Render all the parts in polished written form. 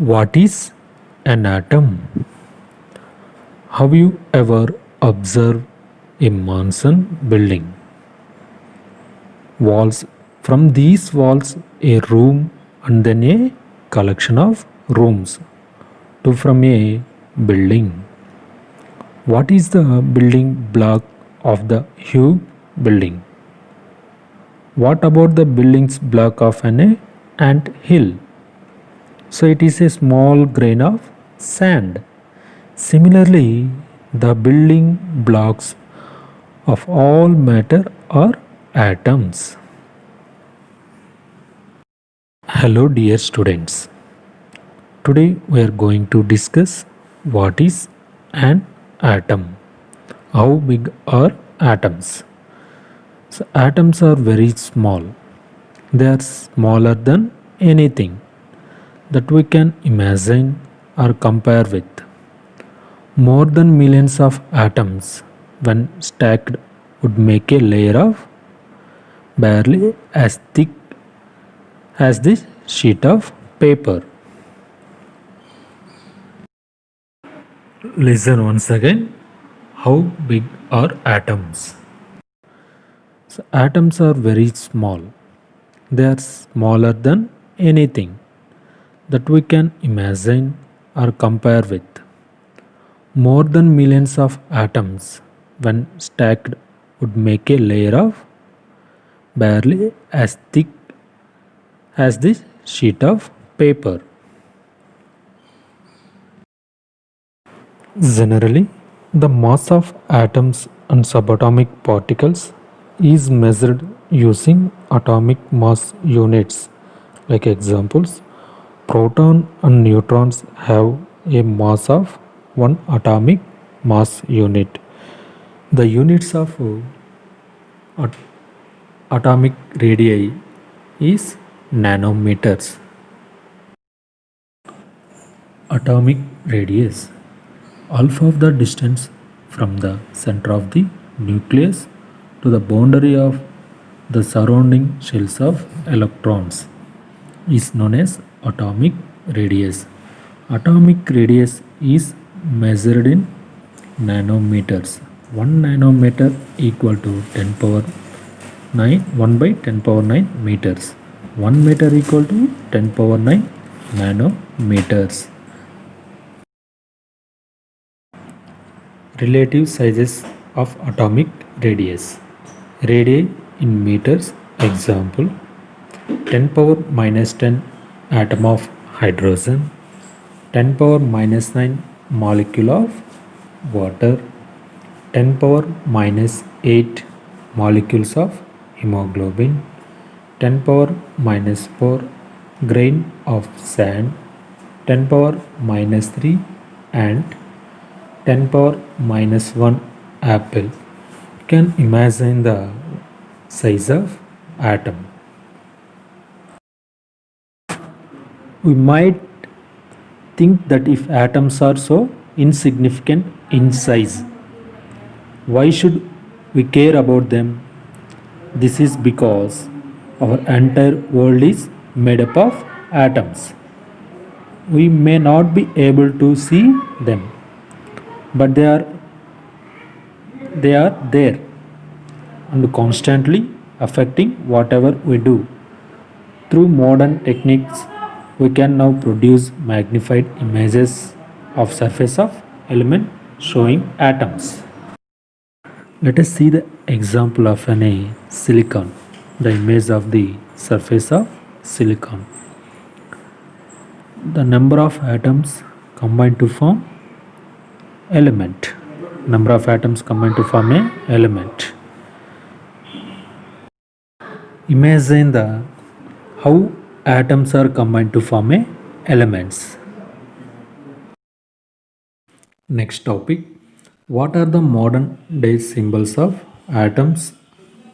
What is an atom? Have you ever observed a Manson building? Walls. From these walls, a room and then a collection of rooms to from a building. What is the building block of the huge building? What about the building's block of an ant hill? So it is a small grain of sand. Similarly, the building blocks of all matter are atoms. Hello, dear students. Today we are going to discuss what is an atom. How big are atoms? So, atoms are very small. They are smaller than anything that we can imagine or compare with. More than millions of atoms, when stacked, would make a layer of barely as thick as this sheet of paper. Listen once again. How big are atoms? So, atoms are very small. They are smaller than anything that we can imagine or compare with. More than millions of atoms, when stacked, would make a layer of barely as thick as this sheet of paper. Generally, the mass of atoms and subatomic particles is measured using atomic mass units. Like examples, proton and neutrons have a mass of 1 atomic mass unit. The units of at- atomic radii is nanometers. Atomic radius, alpha of the distance from the center of the nucleus to the boundary of the surrounding shells of electrons, is known as atomic radius. Atomic radius is measured in nanometers. 1 nanometer equal to 10 power 9, 1 by 10 power 9 meters. 1 meter equal to 10 power 9 nanometers. Relative sizes of atomic radius. Radii in meters. Example, 10 power minus 10 atom of hydrogen, 10 power minus 9 molecule of water, 10 power minus 8 molecules of hemoglobin, 10 power minus 4 grain of sand, 10 power minus 3 ant, 10 power minus 1 apple. You can imagine the size of atom. We might think that if atoms are so insignificant in size, why should we care about them? This is because our entire world is made up of atoms. We may not be able to see them, but they are there and constantly affecting whatever we do. Through modern techniques, we can now produce magnified images of surface of element showing atoms. Let us see the example of a silicon, the image of the surface of silicon. The number of atoms combined to form element. Number of atoms combined to form a element. Imagine how atoms are combined to form a elements. Next topic, what are the modern day symbols of atoms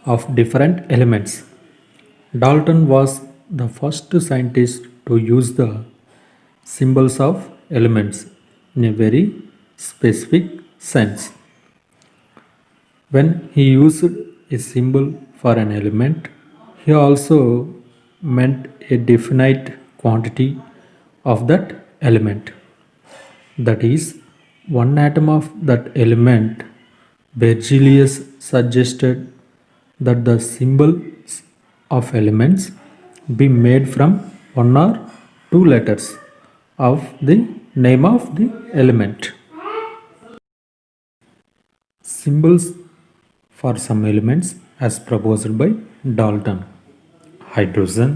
of different elements? Dalton was the first scientist to use the symbols of elements in a very specific sense. When he used a symbol for an element, he also meant a definite quantity of that element. That is, one atom of that element. Berzelius suggested that the symbols of elements be made from one or two letters of the name of the element. Symbols for some elements as proposed by Dalton: hydrogen,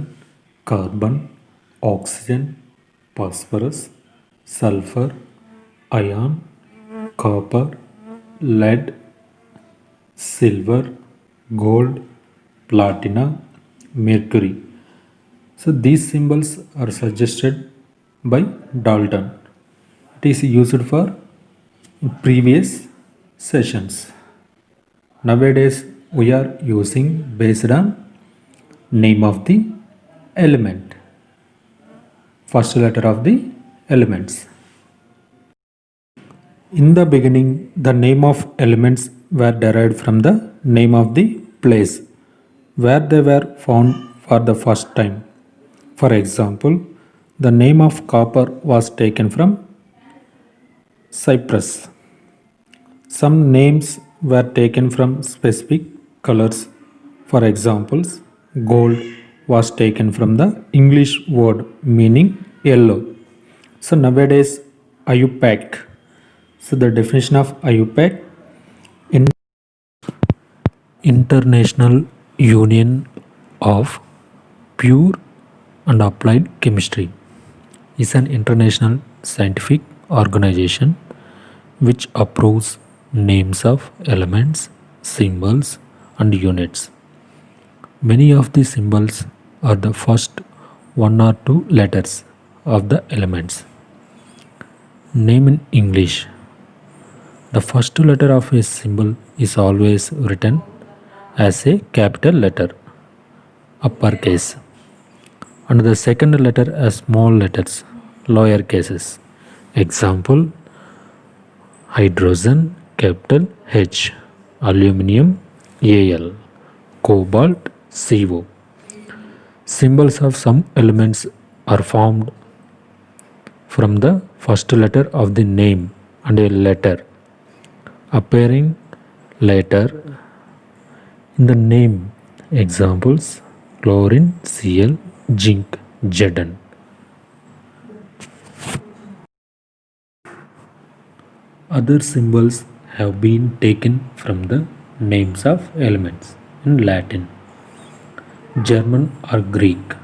carbon, oxygen, phosphorus, sulfur, iron, copper, lead, silver, gold, platina, mercury. So these symbols are suggested by Dalton. It is used for previous sessions. Nowadays we are using based on name of the element, first letter of the elements. In the beginning, the name of elements were derived from the name of the place where they were found for the first time. For example, the name of copper was taken from Cyprus. Some names were taken from specific colors. For examples, gold was taken from the English word meaning yellow. So nowadays, IUPAC. So the definition of IUPAC: International Union of Pure and Applied Chemistry, is an international scientific organization which approves names of elements, symbols, and units. Many of the symbols are the first one or two letters of the elements. Name in English. The first letter of a symbol is always written as a capital letter, uppercase, and the second letter as small letters, lower cases. Example: hydrogen, capital H; aluminium, Al; cobalt, Co. Symbols of some elements are formed from the first letter of the name and a letter appearing later in the name. Examples: chlorine, Cl; zinc, Zn. Other symbols have been taken from the names of elements in Latin, German, or Greek.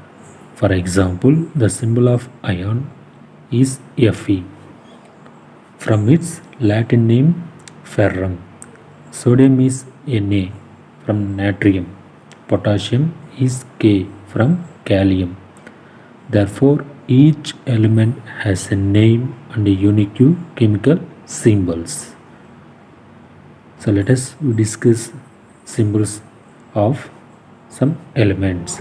For example, the symbol of iron is Fe from its Latin name ferrum. Sodium is Na from natrium. Potassium is K from kalium. Therefore, each element has a name and a unique chemical symbols. So let us discuss symbols of some elements.